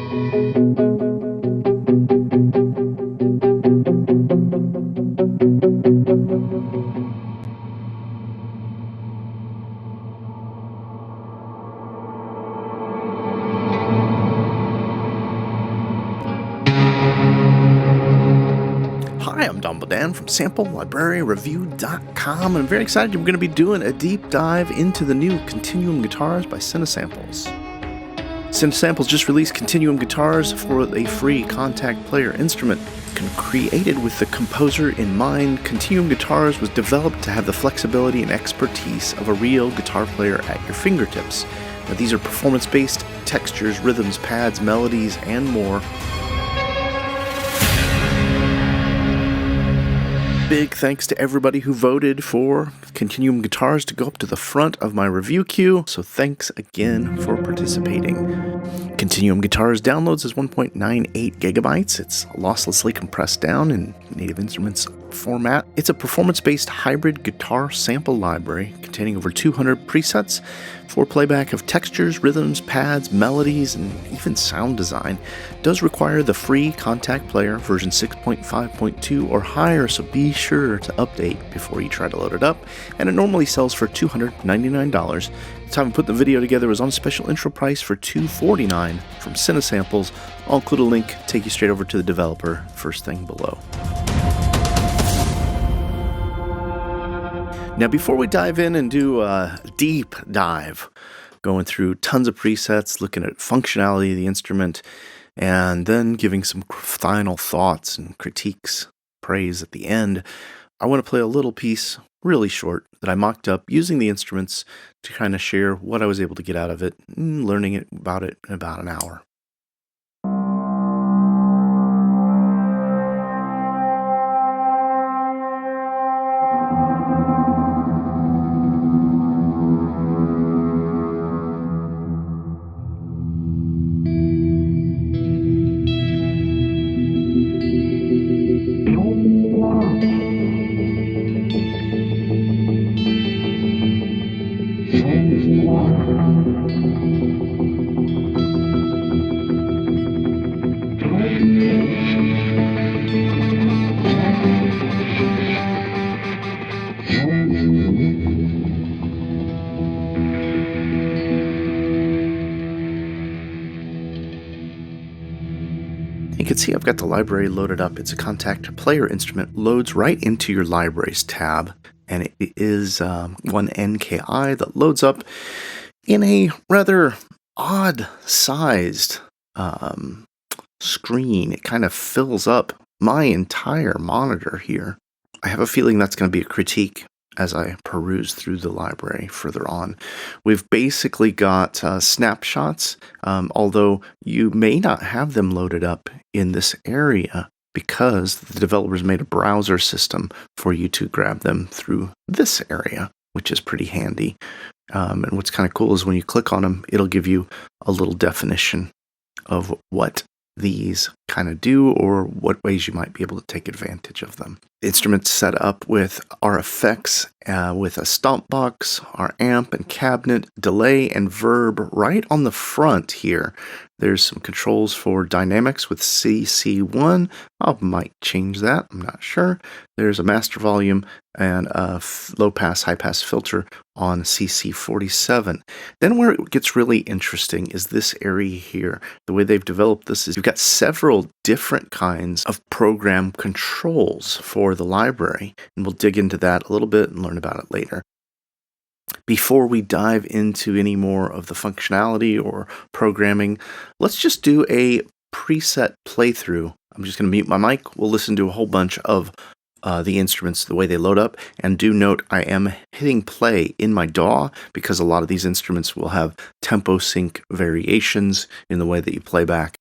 Hi, I'm Don Bodan from SampleLibraryReview.com, and I'm very excited we're going to be doing a deep dive into the new Continuum Guitars by Cinesamples. Cinesamples just released Continuum Guitars for a free Kontakt player instrument. Created with the composer in mind, Continuum Guitars was developed to have the flexibility and expertise of a real guitar player at your fingertips. Now, these are performance-based textures, rhythms, pads, melodies, and more. Big thanks to everybody who voted for Continuum Guitars to go up to the front of my review queue, so thanks again for participating. Continuum Guitars downloads as 1.98 gigabytes. It's losslessly compressed down in Native Instruments format. It's a performance-based hybrid guitar sample library containing over 200 presets for playback of textures, rhythms, pads, melodies, and even sound design. It does require the free Kontakt player version 6.5.2 or higher, so be sure to update before you try to load it up, and it normally sells for $299. The time we put the video together was on a special intro price for $249 from Cinesamples. I'll include a link, take you straight over to the developer, first thing below. Now, before we dive in and do a deep dive, going through tons of presets, looking at functionality of the instrument, and then giving some final thoughts and critiques, praise at the end, I want to play a little piece, really short, that I mocked up using the instruments to kind of share what I was able to get out of it, and learning about it in about an hour. You can see I've got the library loaded up. It's a Kontakt player instrument, loads right into your libraries tab, and it is one NKI that loads up in a rather odd-sized screen. It kind of fills up my entire monitor here. I have a feeling that's going to be a critique as I peruse through the library further on. We've basically got snapshots, although you may not have them loaded up in this area because the developers made a browser system for you to grab them through this area, which is pretty handy. And what's kind of cool is when you click on them, it'll give you a little definition of what these kind of do or what ways you might be able to take advantage of them. The instrument's set up with our effects, with a stomp box, our amp and cabinet, delay and verb right on the front here. There's some controls for dynamics with CC1. I might change that, I'm not sure. There's a master volume and a low-pass, high-pass filter on CC47. Then where it gets really interesting is this area here. The way they've developed this is you've got several different kinds of program controls for the library, and we'll dig into that a little bit and learn about it later. Before we dive into any more of the functionality or programming, let's just do a preset playthrough. I'm just going to mute my mic. We'll listen to a whole bunch of the instruments, the way they load up, and do note I am hitting play in my DAW because a lot of these instruments will have tempo sync variations in the way that you play back.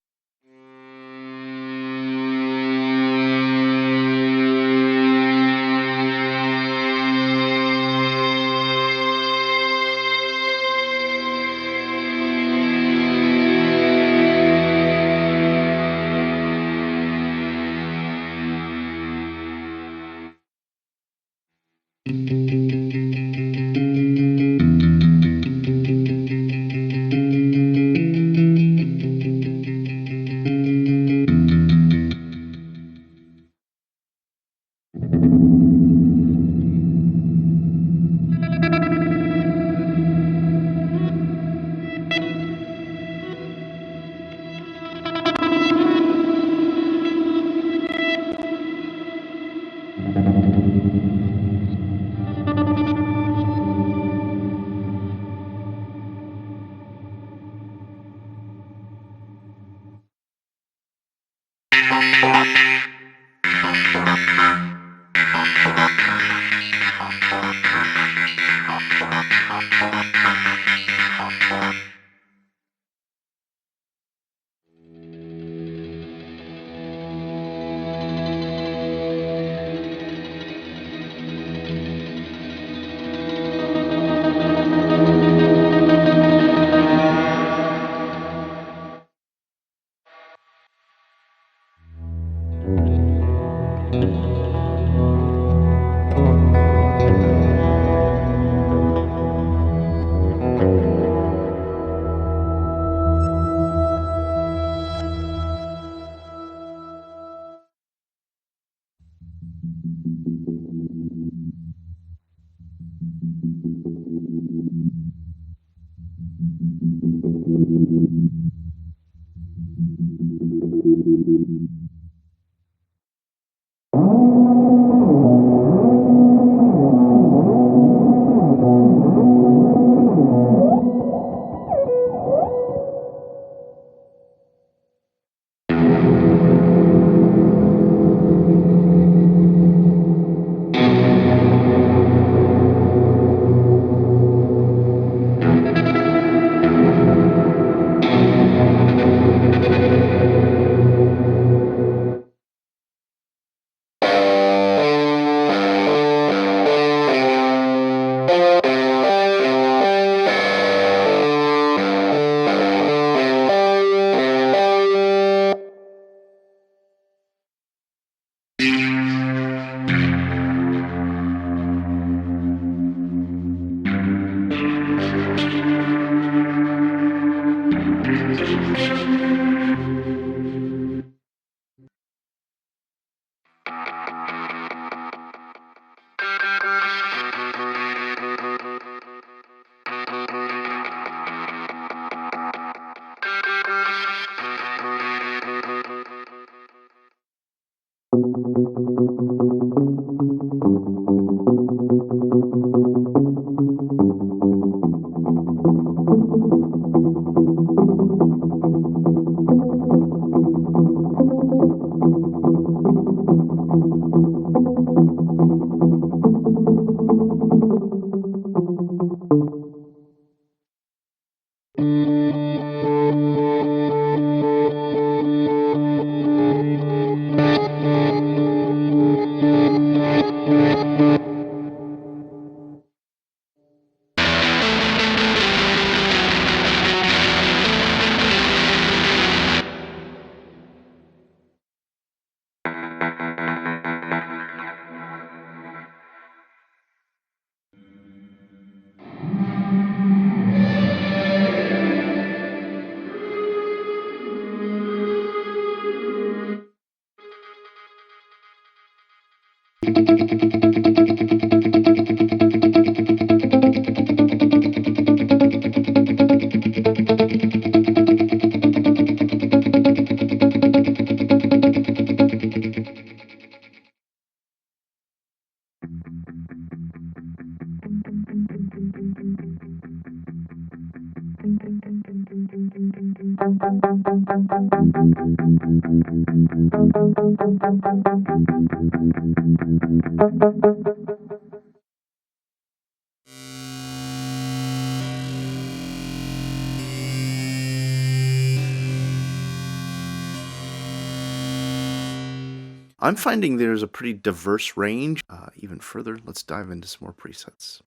I'm finding there's a pretty diverse range. Even further, let's dive into some more presets.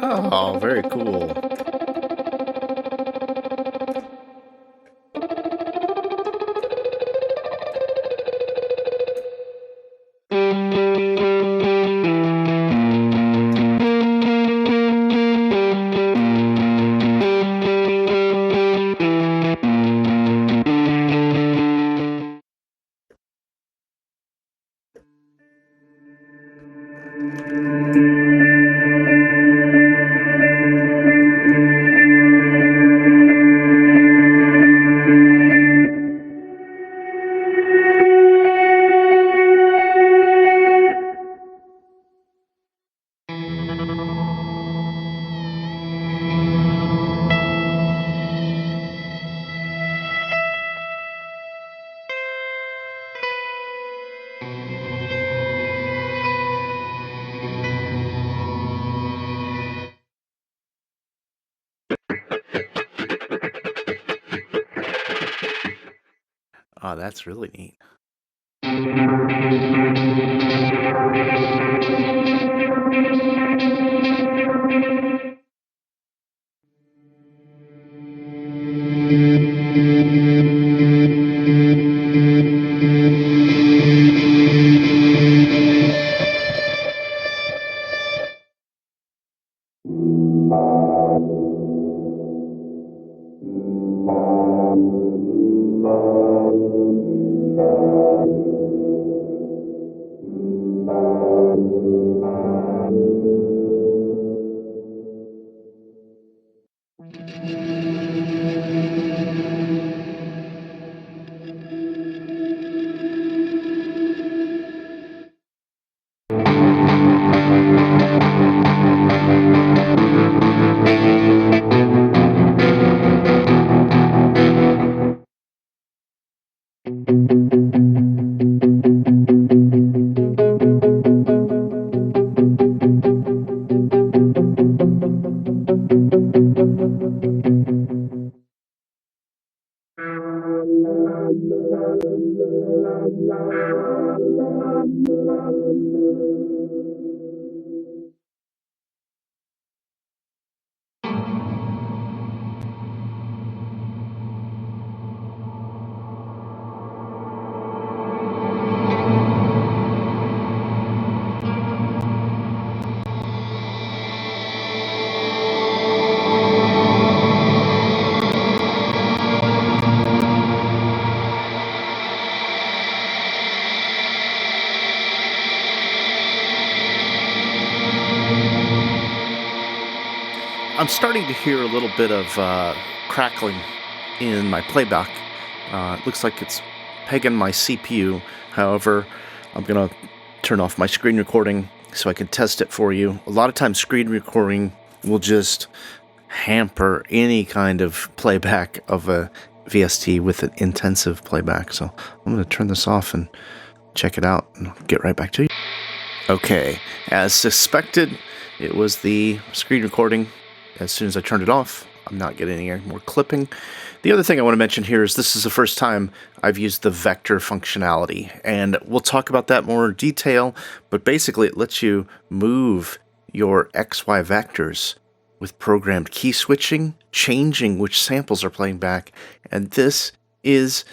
Oh, very cool. Oh, that's really neat. I'm starting to hear a little bit of crackling in my playback. It looks like it's pegging my CPU. However, I'm going to turn off my screen recording so I can test it for you. A lot of times screen recording will just hamper any kind of playback of a VST with an intensive playback. So I'm going to turn this off and check it out and I'll get right back to you. Okay, as suspected, it was the screen recording. As soon as I turned it off, I'm not getting any more clipping. The other thing I want to mention here is this is the first time I've used the vector functionality, and we'll talk about that more in detail, but basically it lets you move your XY vectors with programmed key switching, changing which samples are playing back, and this is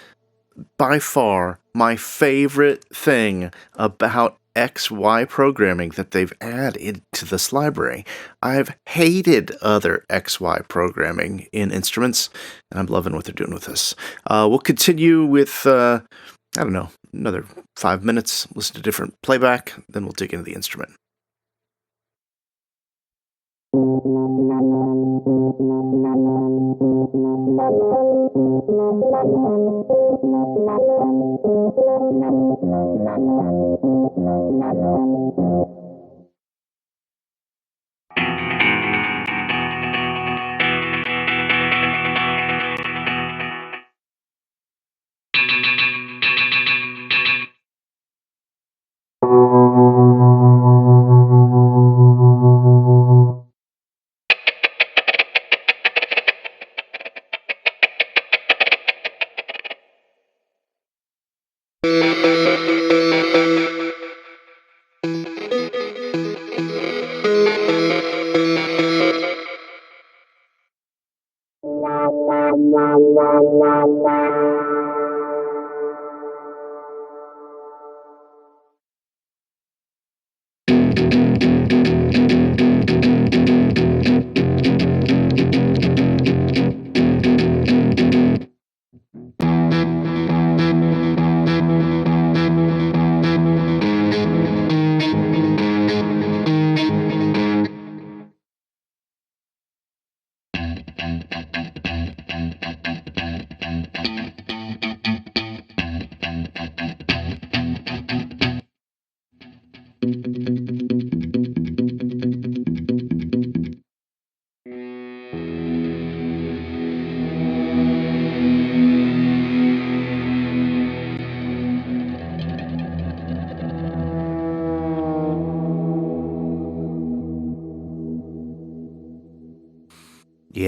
by far my favorite thing about XY programming that they've added to this library. I've hated other XY programming in instruments, and I'm loving what they're doing with this. We'll continue with, I don't know, another 5 minutes, listen to different playback, then we'll dig into the instrument.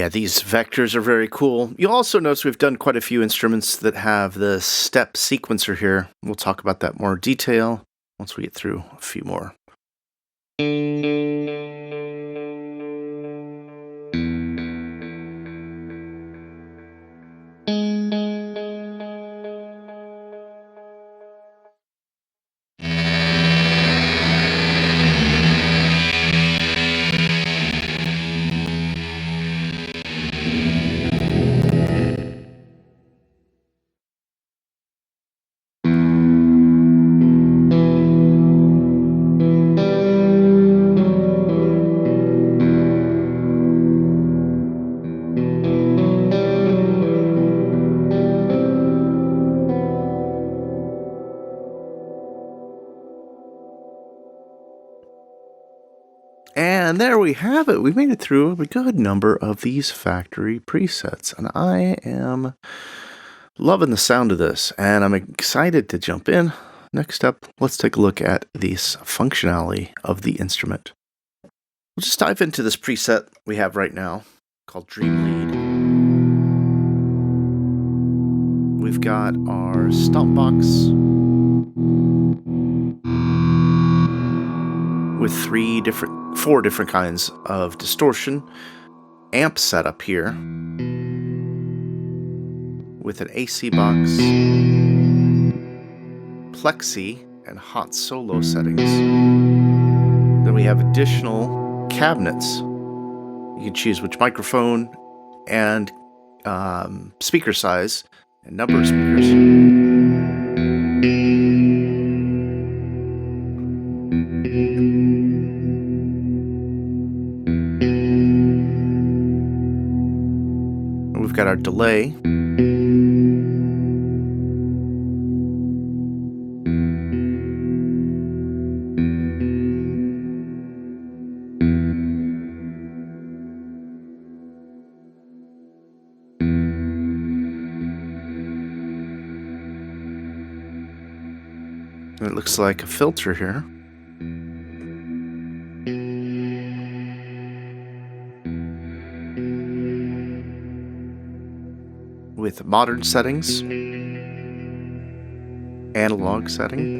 Yeah, these vectors are very cool. You'll also notice we've done quite a few instruments that have the step sequencer here. We'll talk about that more in detail once we get through a few more. And there we have it. We made it through a good number of these factory presets, and I am loving the sound of this, and I'm excited to jump in. Next up, let's take a look at this functionality of the instrument. We'll just dive into this preset we have right now called Dream Lead. We've got our stomp box with four different kinds of distortion, amp setup here with an AC box, plexi, and hot solo settings. Then we have additional cabinets. You can choose which microphone and speaker size and number of speakers. We've got our delay. It looks like a filter here. With modern settings, analog setting,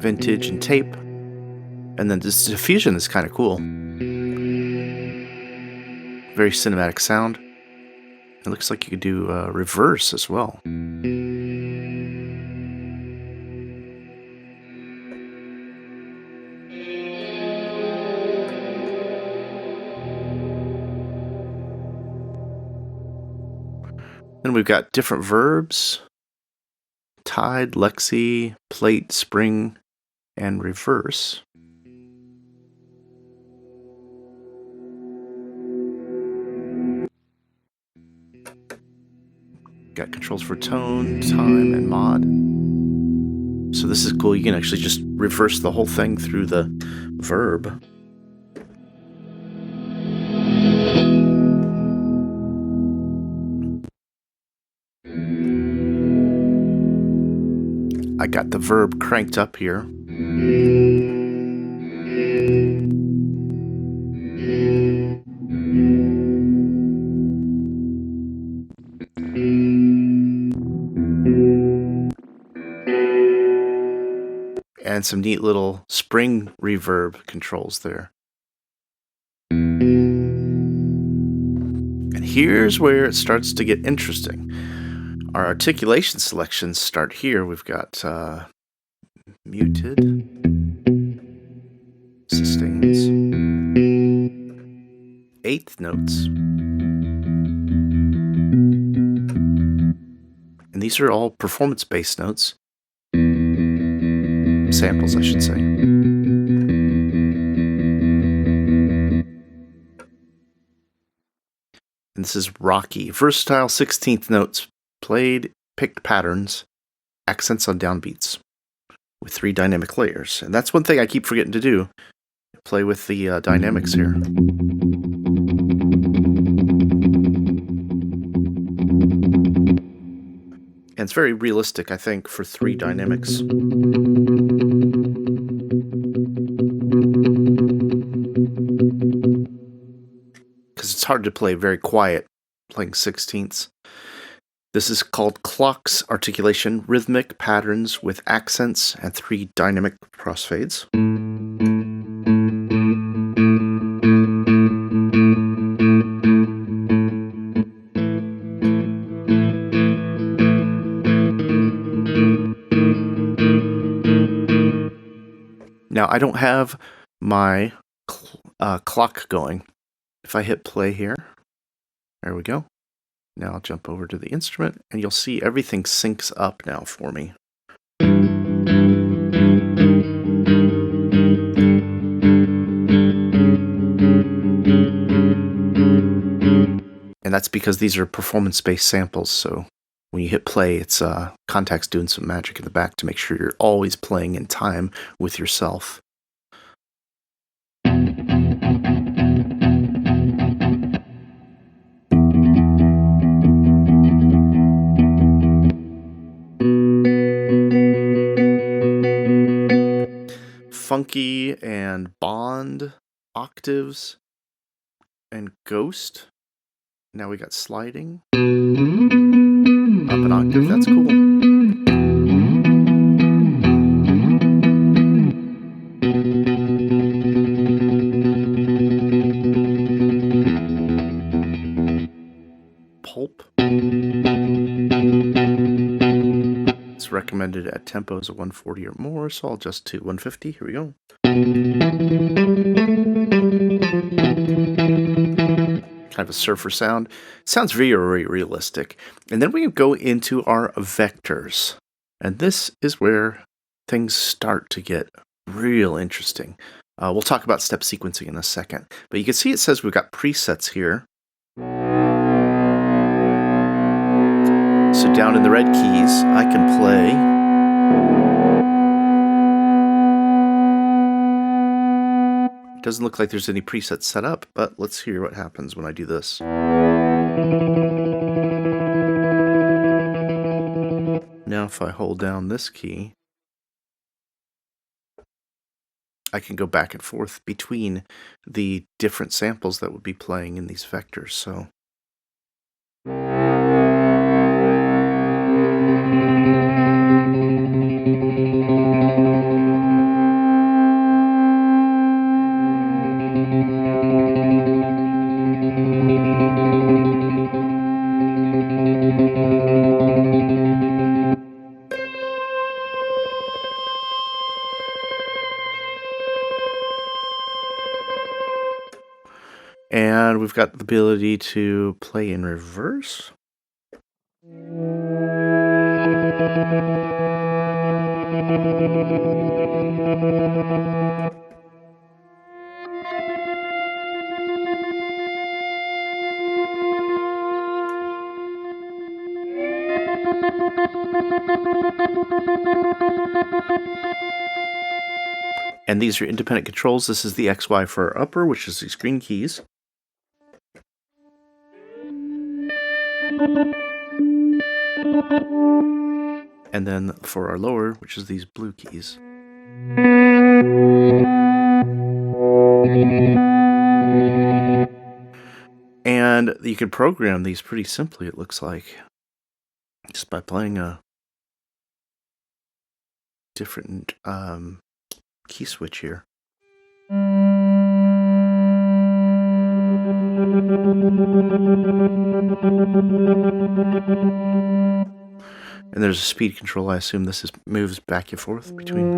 vintage and tape, and then this diffusion is kind of cool. Very cinematic sound. It looks like you could do reverse as well. Then we've got different verbs: tied, lexi, plate, spring, and reverse. Got controls for tone, time, and mod. So this is cool. You can actually just reverse the whole thing through the verb. I got the verb cranked up here. And some neat little spring reverb controls there. And here's where it starts to get interesting. Our articulation selections start here. We've got muted, sustains, eighth notes. And these are all performance-based notes. Samples, I should say. And this is rocky, versatile 16th notes, played, picked patterns, accents on downbeats, with 3 dynamic layers. And that's one thing I keep forgetting to do, play with the dynamics here. And it's very realistic, I think, for 3 dynamics. because it's hard to play very quiet playing 16ths. This is called Clock's Articulation, rhythmic patterns with accents and 3 dynamic crossfades. Now, I don't have my clock going. If I hit play here, there we go. Now I'll jump over to the instrument, and you'll see everything syncs up now for me. And that's because these are performance-based samples, so when you hit play, it's Kontakt's doing some magic in the back to make sure you're always playing in time with yourself. Funky and bond octaves and ghost. Now we got sliding. Up an octave, that's cool. Pulp. It's recommended at tempos of 140 or more, so I'll adjust to 150. Here we go. Kind of a surfer sound. Sounds very, very realistic. And then we go into our vectors. And this is where things start to get real interesting. We'll talk about step sequencing in a second. But you can see it says we've got presets here. So down in the red keys, I can play doesn't look like there's any presets set up, but let's hear what happens when I do this. Now if I hold down this key, I can go back and forth between the different samples that would be playing in these vectors. So and we've got the ability to play in reverse. And these are independent controls. This is the XY for upper, which is these green keys. And then for our lower, which is these blue keys. And you can program these pretty simply, it looks like, just by playing a different key switch here. And there's a speed control. I assume this moves back and forth between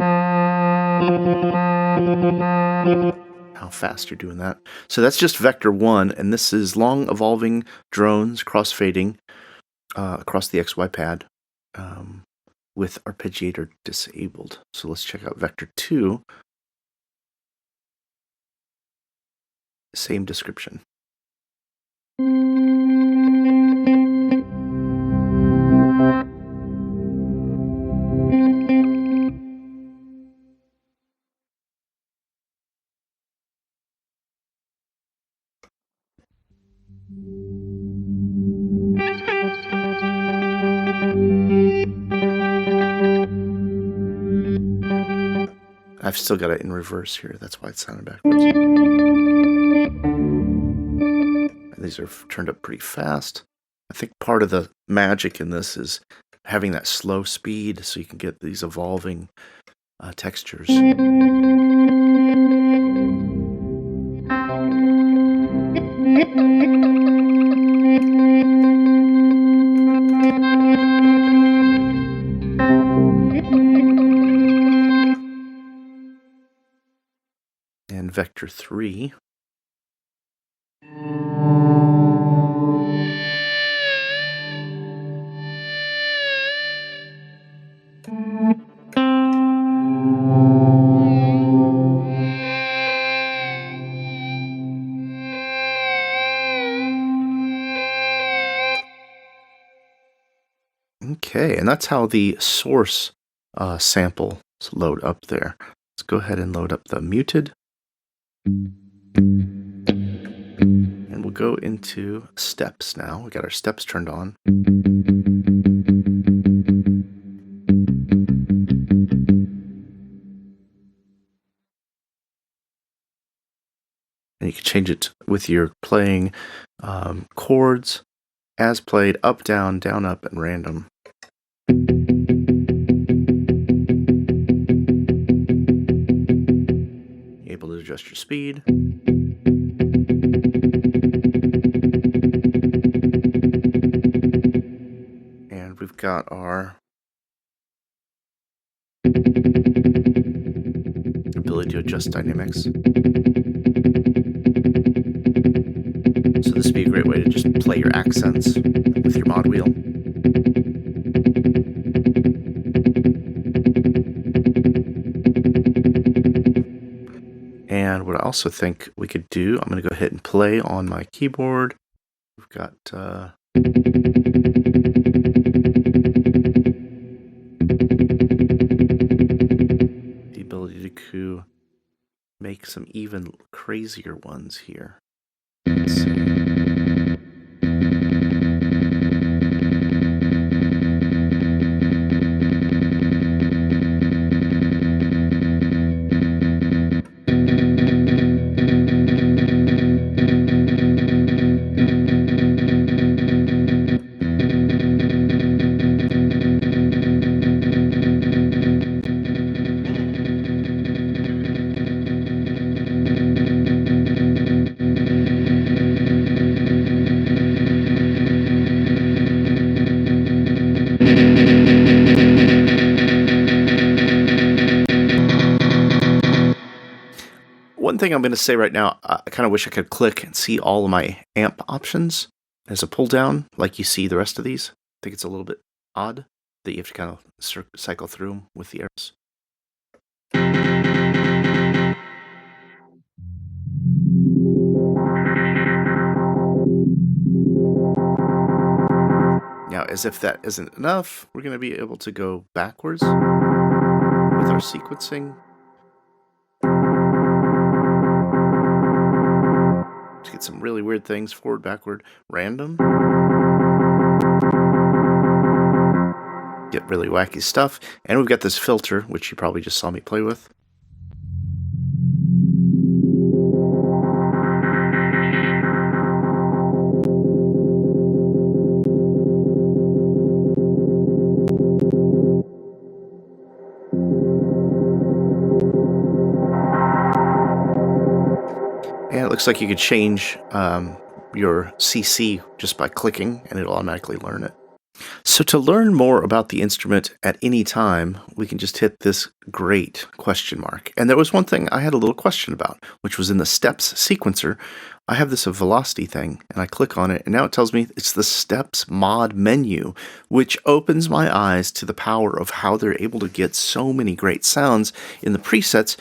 how fast you're doing that. So that's just vector 1, and this is long evolving drones crossfading across the XY pad with arpeggiator disabled. So let's check out vector 2. Same description. I've still got it in reverse here. That's why it sounded backwards. These are turned up pretty fast. I think part of the magic in this is having that slow speed so you can get these evolving textures. And vector 3. Okay, and that's how the source samples load up there. Let's go ahead and load up the muted. And we'll go into steps now. We got our steps turned on. And you can change it with your playing chords, as played, up, down, up, and random. You're able to adjust your speed. And we've got our ability to adjust dynamics. So this would be a great way to just play your accents with your mod wheel. And what I also think we could do, I'm going to go ahead and play on my keyboard. We've got the ability to make some even crazier ones here. Let's see. One thing I'm going to say right now, I kind of wish I could click and see all of my amp options as a pull down, like you see the rest of these. I think it's a little bit odd that you have to kind of cycle through them with the arrows. Now, as if that isn't enough, we're going to be able to go backwards with our sequencing. To get some really weird things, forward, backward, random. Get really wacky stuff. And we've got this filter, which you probably just saw me play with. And it looks like you could change your CC just by clicking, and it'll automatically learn it. So to learn more about the instrument at any time, we can just hit this great question mark. And there was one thing I had a little question about, which was in the steps sequencer. I have this velocity thing, and I click on it, and now it tells me it's the steps mod menu, which opens my eyes to the power of how they're able to get so many great sounds in the presets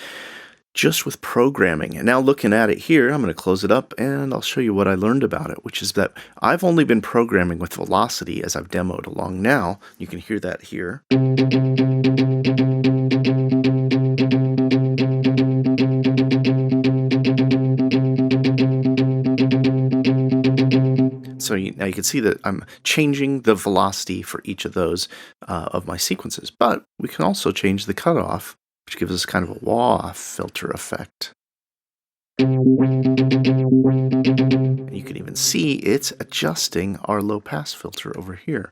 just with programming. And now looking at it here, I'm going to close it up and I'll show you what I learned about it, which is that I've only been programming with velocity as I've demoed along now. You can hear that here. So now you can see that I'm changing the velocity for each of those of my sequences, but we can also change the cutoff, which gives us kind of a wah filter effect. And you can even can see it's adjusting our low pass filter over here.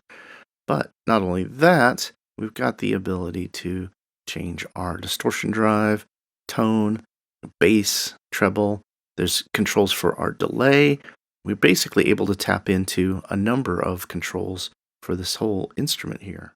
But not only that, we've got the ability to change our distortion drive, tone, bass, treble. There's controls for our delay. We're basically able to tap into a number of controls for this whole instrument here.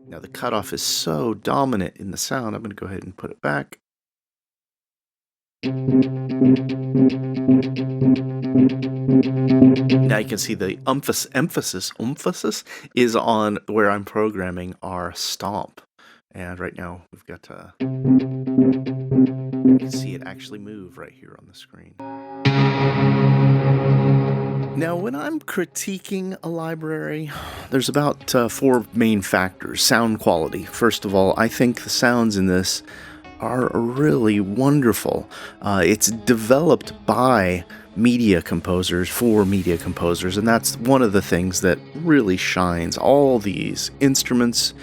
Now the cutoff is so dominant in the sound, I'm going to go ahead and put it back. Now you can see the emphasis is on where I'm programming our stomp. And right now we've got you can see it actually move right here on the screen. Now, when I'm critiquing a library, there's about 4 main factors. Sound quality. First of all, I think the sounds in this are really wonderful. It's developed by media composers for media composers, and that's one of the things that really shines. All these instruments,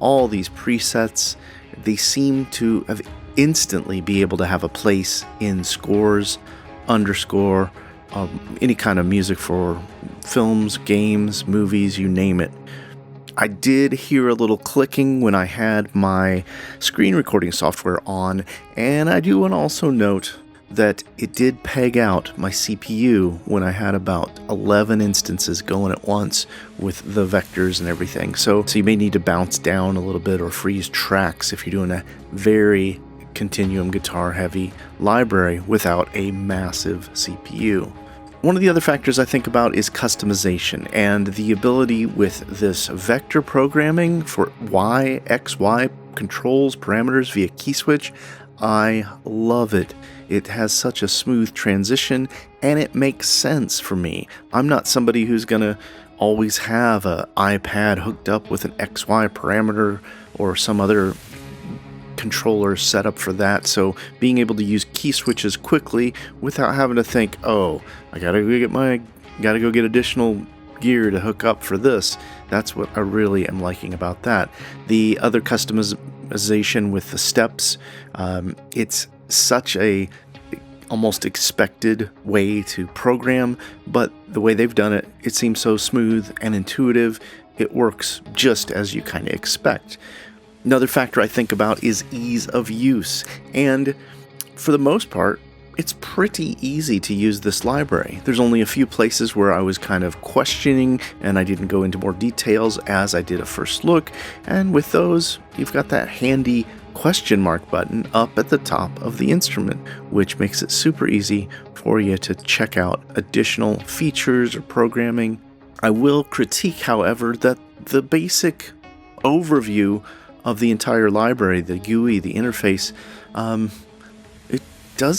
all these presets, they seem to have instantly be able to have a place in scores, underscore, any kind of music for films, games, movies, you name it. I did hear a little clicking when I had my screen recording software on, and I do want to also note that it did peg out my CPU when I had about 11 instances going at once with the vectors and everything. So you may need to bounce down a little bit or freeze tracks if you're doing a very Continuum guitar heavy library without a massive CPU. One of the other factors I think about is customization and the ability with this vector programming for Y, X, Y controls, parameters via key switch. I love it. It has such a smooth transition and it makes sense for me. I'm not somebody who's going to always have an iPad hooked up with an XY parameter or some other controller set up for that, so being able to use key switches quickly without having to think, oh, I gotta go get additional gear to hook up for this. That's what I really am liking about that. The other customization with the steps, it's such a almost expected way to program, but the way they've done it, it seems so smooth and intuitive. It works just as you kind of expect. Another factor I think about is ease of use, and for the most part, it's pretty easy to use this library. There's only a few places where I was kind of questioning and I didn't go into more details as I did a first look, and with those, you've got that handy question mark button up at the top of the instrument, which makes it super easy for you to check out additional features or programming. I will critique, however, that the basic overview of the entire library, the GUI, the interface,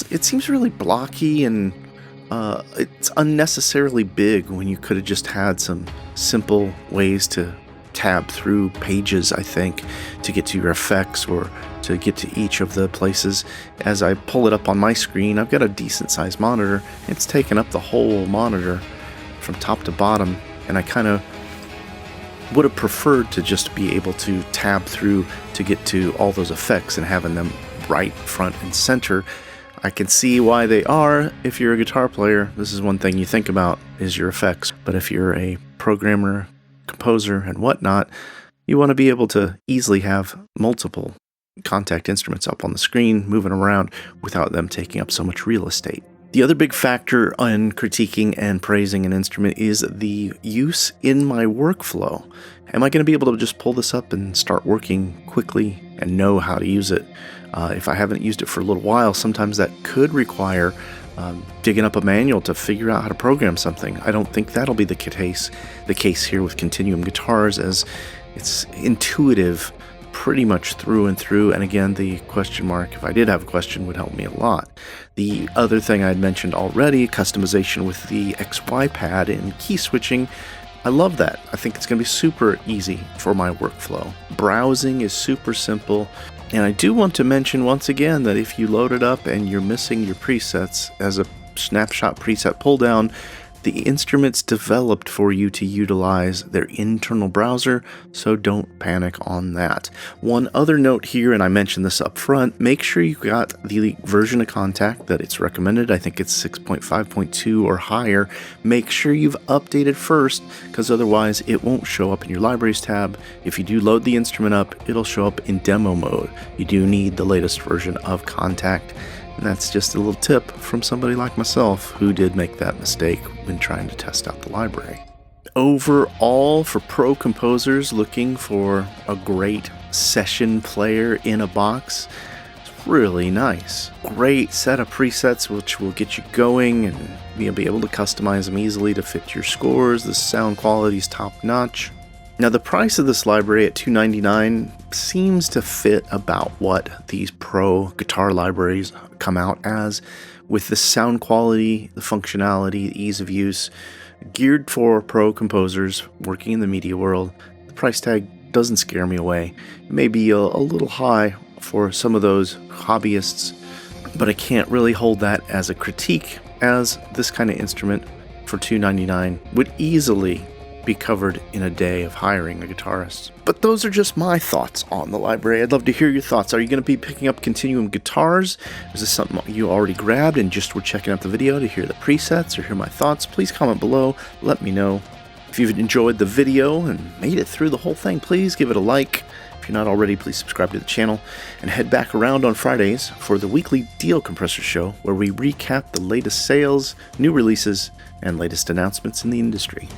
it seems really blocky and it's unnecessarily big when you could have just had some simple ways to tab through pages, I think, to get to your effects or to get to each of the places. As I pull it up on my screen, I've got a decent sized monitor. It's taken up the whole monitor from top to bottom, and I kind of would have preferred to just be able to tab through to get to all those effects and having them right front and center. I can see why they are. If you're a guitar player, this is one thing you think about is your effects. But if you're a programmer, composer, and whatnot, you want to be able to easily have multiple Kontakt instruments up on the screen, moving around without them taking up so much real estate. The other big factor in critiquing and praising an instrument is the use in my workflow. Am I going to be able to just pull this up and start working quickly and know how to use it? If I haven't used it for a little while, sometimes that could require digging up a manual to figure out how to program something. I don't think that'll be the case here with Continuum Guitars, as it's intuitive pretty much through and through. And again, the question mark, if I did have a question, would help me a lot. The other thing I had mentioned already, customization with the XY pad and key switching, I love that. I think it's going to be super easy for my workflow. Browsing is super simple. And I do want to mention once again that if you load it up and you're missing your presets as a snapshot preset pull down, The instrument's developed for you to utilize their internal browser, so don't panic on that. One other note here, and I mentioned this up front, make sure you got the version of Kontakt that it's recommended. I think it's 6.5.2 or higher. Make sure you've updated first, because otherwise it won't show up in your Libraries tab. If you do load the instrument up, it'll show up in demo mode. You do need the latest version of Kontakt. And that's just a little tip from somebody like myself who did make that mistake when trying to test out the library. Overall, for pro composers looking for a great session player in a box, it's really nice. Great set of presets which will get you going, and you'll be able to customize them easily to fit your scores. The sound quality is top notch. Now, the price of this library at $299 seems to fit about what these pro guitar libraries come out as, with the sound quality, the functionality, the ease of use, geared for pro composers working in the media world. The price tag doesn't scare me away. It may be a little high for some of those hobbyists, but I can't really hold that as a critique, as this kind of instrument for $299 would easily be covered in a day of hiring a guitarist. But those are just my thoughts on the library. I'd love to hear your thoughts. Are you going to be picking up Continuum Guitars? Is this something you already grabbed and just were checking out the video to hear the presets or hear my thoughts? Please comment below. Let me know. If you've enjoyed the video and made it through the whole thing, please give it a like. If you're not already, please subscribe to the channel and head back around on Fridays for the weekly Deal Compressor Show, where we recap the latest sales, new releases, and latest announcements in the industry.